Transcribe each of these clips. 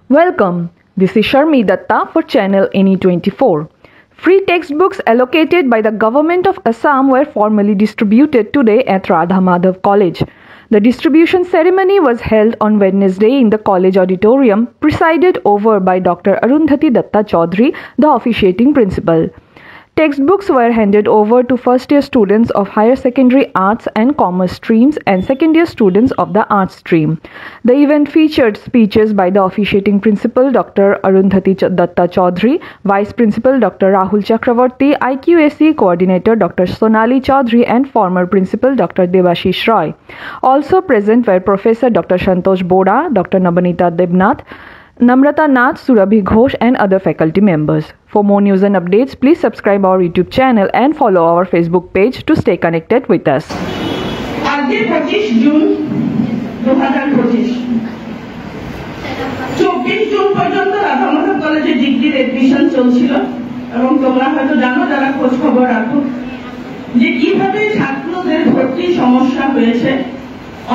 Welcome. This is Sharmi Datta for channel NE24. Free textbooks allocated by the government of Assam were formally distributed today at Radha Madhav College. The distribution ceremony was held on Wednesday in the college auditorium, presided over by Dr. Arundhati Datta Chaudhary, the officiating principal. Textbooks were handed over to first-year students of higher secondary arts and commerce streams and second-year students of the arts stream. The event featured speeches by the officiating principal Dr. Arundhati Datta Chaudhary, Vice Principal Dr. Rahul Chakravarti, IQAC Coordinator Dr. Sonali Chaudhary and former Principal Dr. Devashish Roy. Also present were Professor Dr. Santosh Boda, Dr. Nabanita Debnath, Namrata Nath, Surabhi Ghosh and other faculty members. For more news and updates, please subscribe our YouTube channel and follow our Facebook page to stay connected with us. आज 25 जून 2025 24 June পর্যন্ত রাধা মাধব কলেজে ডিগ্রির admission চলছিল এবং তোমরা হয়তো জানো যারা খোঁজ খবর রাখো যে কিভাবে ছাত্রদের ভর্তি সমস্যা হয়েছে।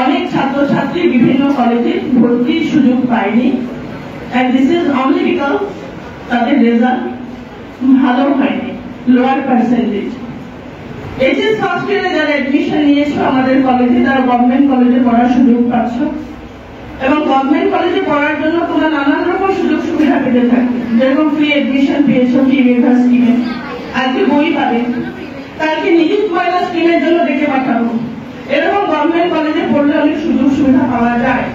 অনেক ছাত্রছাত্রী বিভিন্ন কলেজে ভর্তির সুযোগ পায়নি। And this is only because তাদের রেজাল্ট ভালো হয়নি, লোয়ার পার্সেন্টেজ। এইচএস ফার্স্ট ইয়ারে যারা অ্যাডমিশন নিয়েছো আমাদের কলেজে তারা গভর্নমেন্ট কলেজে পড়ার সুযোগ পাচ্ছ এবং গভর্নমেন্ট কলেজে পড়ার জন্য তোমরা নানান রকম সুযোগ সুবিধা পেতে থাকবে, যেরকম ফ্রি অ্যাডমিশন পেয়েছো ফ্রি বিভাগ স্কিমে, আজকে বই পাবে, কালকে নিযুক্ত মহিলা স্কিমের জন্য ডেকে পাঠাবো। এরকম গভর্নমেন্ট কলেজে পড়লে অনেক সুযোগ সুবিধা পাওয়া যায়।